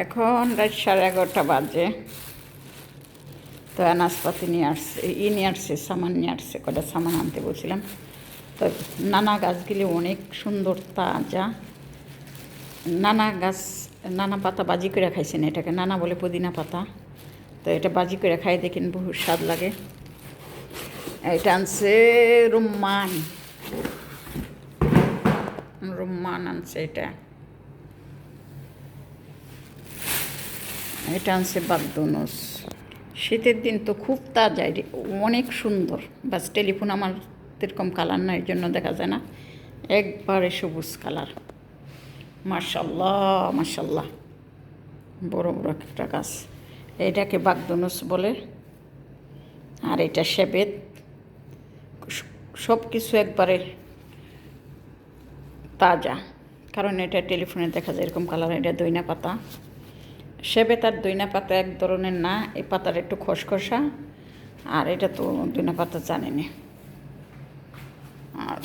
এখন রাত 11:30 বাজে। তো নাশপাতি নিয়ে আসছে, নিয়ে আসছে, সামান নিয়ে আসছে, কটা সামান আনতে বলছিলাম। তো নানা গাছগুলি অনেক সুন্দর তাজা। নানা গাছ, নানা পাতা বাজি করে খাইছেন, এটাকে নানা বলে, পুদিনা পাতা। তো এটা বাজি করে খাই দেখেন, বহু স্বাদ লাগে। এটা আনছে রুম্মান, রুম্মান আনছে। এটা আনছে বাগদনুস। শীতের দিন তো খুব তাজা, অনেক সুন্দর। বাস টেলিফোন আমার এরকম কালার না, এর জন্য দেখা যায় না। একবারে সবুজ কালার, মাশাল্লাহ মাশাল্লাহ, বড় বড় একটা গাছ। এটাকে বাগদনুস বলে, আর এটা সেবেত। সব কিছু একবারে তাজা, কারণ এটা টেলিফোনে দেখা যায় এরকম কালার। এটা দইনা পাতা। সেবেত আর দইনা পাতা এক ধরনের না, এই পাতার একটু খসখসা, আর এটা তো দইনা পাতা জানেনি। আর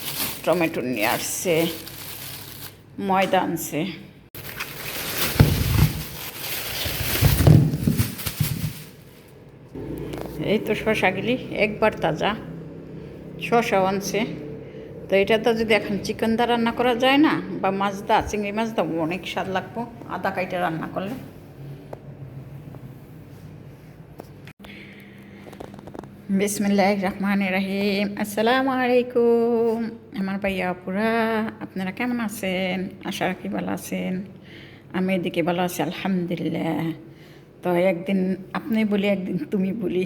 টমেটো নিয়ে আসছে, ময়দা আনছে। এই তো শশাগুলি একবার তাজা, শশাও আনছে। তো এটা তো যদি এখন চিকেন দা রান্না করা যায় না, বা মাছ দা, চিংড়ি মাছ দা, অনেক স্বাদ লাগবো আদা কাইটা রান্না করলে। বিসমিল্লাহির রহমানির রহিম। আসসালামু আলাইকুম আমার ভাইয়া আপুরা, আপনারা কেমন আছেন? আশা রাখি ভালো আছেন। আমি এদিকে ভালো আছি আলহামদুলিল্লাহ। তো একদিন আপনি বলি, একদিন তুমি বলি,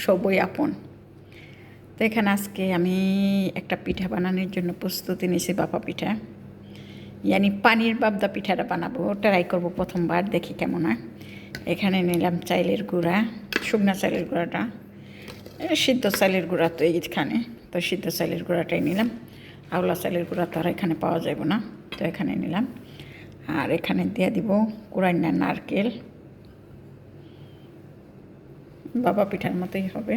সবই আপন। তো এখানে আজকে আমি একটা পিঠা বানানোর জন্য প্রস্তুতি নিয়েছি, বাপা পিঠা, ইয়ানি পানির বাবদা পিঠাটা বানাবো, ট্রাই করবো প্রথমবার, দেখি কেমন হয়। এখানে নিলাম চাইলের গুঁড়া, শুকনা চাইলের গুঁড়াটা। সিদ্ধ চালের গুঁড়া তো এইখানে, তো সিদ্ধ চালের গুঁড়াটাই নিলাম। আওলা চালের গুঁড়া তো আর এখানে পাওয়া যাবে না, তো এখানে নিলাম। আর এখানে দিয়ে দিব কুড়াইনা নারকেল, বাবা পিঠার মতোই হবে।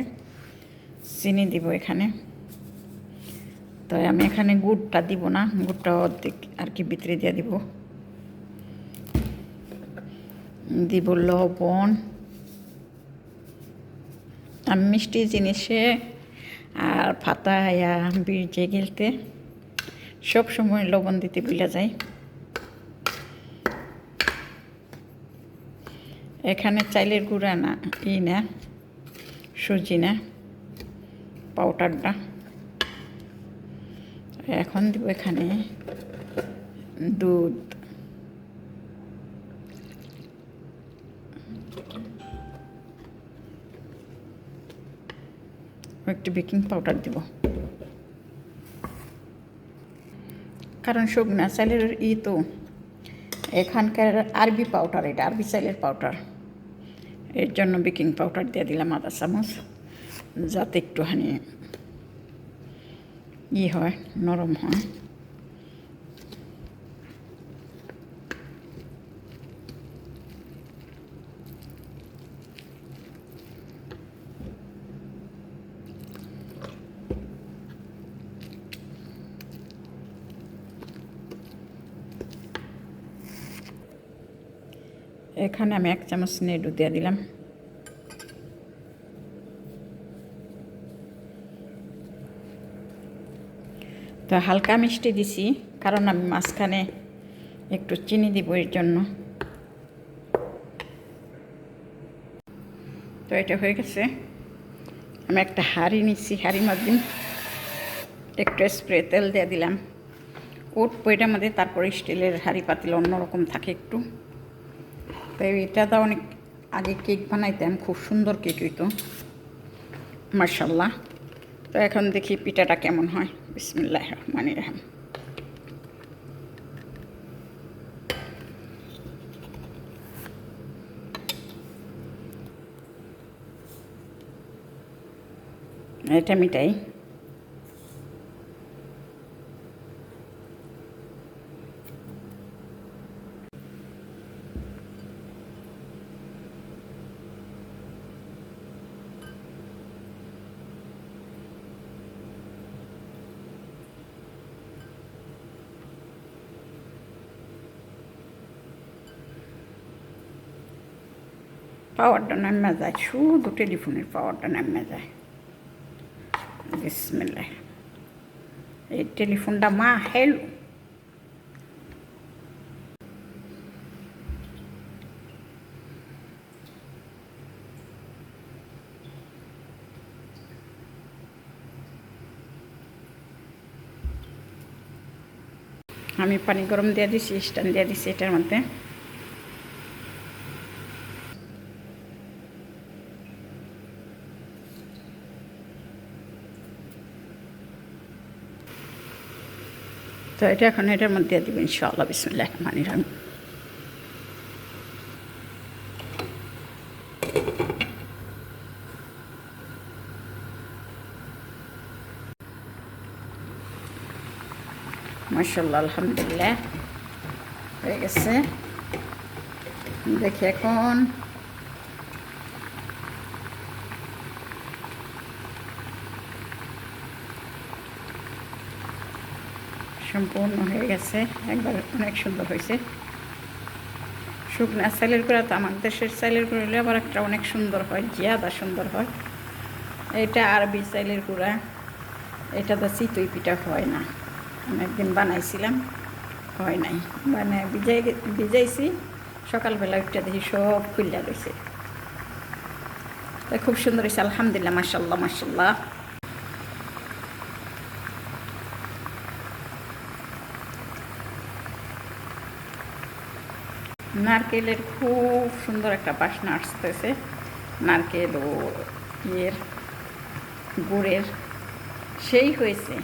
চিনি দিব এখানে। তো আমি এখানে গুড়টা দিব না, গুড়টা অর্ধেক আর কি ভিতরে দিয়ে দিব। দিব লবণ। আমি মিষ্টি জিনিসে আর ফাতা ইয়া বীর্যে গেলতে সবসময় লবণ দিতে ভুলে যাই। এখানে চাইলের গুঁড়া না, না সুজি না, পাউডারটা। এখন দিব এখানে দুধ, একটু বেকিং পাউডার দিব, কারণ শুকনা চালের তো এখানকার আরবি পাউডার, এটা আরবি চালের পাউডার, এর জন্য বেকিং পাউডার দিয়ে দিলাম আধা চামচ, যাতে একটুখানি হয়, নরম হয়। এখানে আমি 1 চামচ নেড়ু দিয়ে দিলাম। তো হালকা মিষ্টি দিছি, কারণ আমি মাঝখানে একটু চিনি দিব এর জন্য। তো এটা হয়ে গেছে। আমি একটা হাঁড়ি নিচ্ছি, হাঁড়ির মধ্যে একটু স্প্রে তেল দিয়ে দিলাম। উঠবো এটার মধ্যে, তারপরে স্টিলের হাঁড়ি পাতিল অন্যরকম থাকে একটু। তো এটা তো অনেক আগে কেক বানাইতাম, খুব সুন্দর কেক হইতো মাশাল্লাহ। তো এখন দেখি পিঠাটা কেমন হয়। বিসমিল্লাহির রহমানির রহিম। এটা মিটাই। পাওয়ারটা নামে যায়, শুধু টেলিফোনের পাওয়ারটা নামে যায়। বিসমিল্লাহ, এই টেলিফোনটা মা হেলো। আমি পানি গরম দিয়ে দিছি, স্ট্যান্ড দিয়ে দিছি এটার মধ্যে। তো এটা এখন এটার মধ্যে দিয়ে দিব ইনশাআল্লাহ। বিসমিল্লাহির রহমানির রহিম। মাশাআল্লাহ, আলহামদুলিল্লাহ হয়ে গেছে। দেখি এখন সম্পূর্ণ হয়ে গেছে, একবার অনেক সুন্দর হয়েছে। শুকনা চালের গুঁড়া তো আমার দেশের চালের গুঁড়া হলে আবার একটা অনেক সুন্দর হয়, জিয়াদা সুন্দর হয়। এটা আরবি চালের গুঁড়া, এটা তো চিতই পিঠা হয় না। আমি একদিন বানাইছিলাম, হয় নাই, মানে ভিজাইছি, সকালবেলা উঠে দেখি সব খুললা রয়েছে। তাই খুব সুন্দর হয়েছে, আলহামদুলিল্লাহ, মাশাআল্লাহ মাশাআল্লাহ। নারকেলের খুব সুন্দর একটা বাসনা আসতেছে, নারকেল ও ইয়ের গুড়ের, সেই হয়েছে।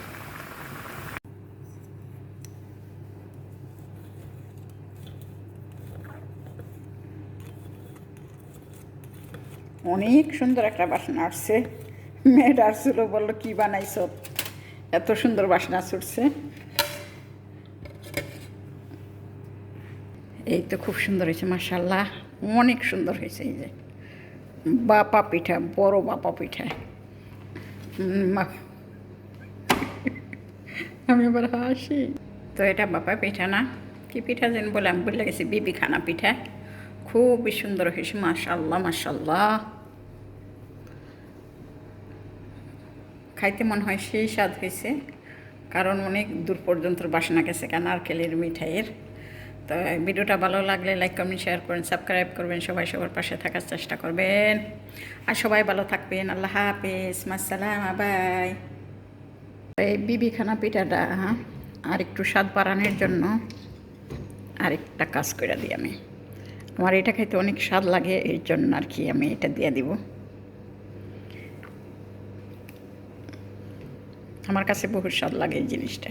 অনেক সুন্দর একটা বাসনা আসছে। মেয়েটা আসছিল, বললো কি বানাইছ, এত সুন্দর বাসনা ছুটছে। এই তো খুব সুন্দর হয়েছে মাশাআল্লাহ, অনেক সুন্দর হয়েছে। এই যে বাপা পিঠা, বড় বাপা পিঠা। আমি আবার হাসি। তো এটা বাপা পিঠা না, কি পিঠা যেন বলে, আমি বলে গেছি বিবি খানা পিঠা। খুবই সুন্দর হয়েছে মাশাআল্লাহ মাশাআল্লাহ। খাইতে মনে হয় সেই স্বাদ হয়েছে, কারণ অনেক দূর পর্যন্ত বাসনা গেছে নারকেলের মিঠাইয়ের। তো ভিডিওটা ভালো লাগলে লাইক কমেন্ট শেয়ার করেন, সাবস্ক্রাইব করবেন, সবাই সবার পাশে থাকার চেষ্টা করবেন। আর সবাই ভালো থাকবেন। আল্লাহ হাফেজ, মাসসালাম, বাই। এই বিবি খানা পিঠাটা আর একটু স্বাদ বাড়ানোর জন্য আরেকটা কাজ করে দিই আমি। আমার এটা খাইতে অনেক স্বাদ লাগে, এই জন্য আর কি আমি এটা দিয়ে দিব। আমার কাছে বহু স্বাদ লাগে এই জিনিসটা।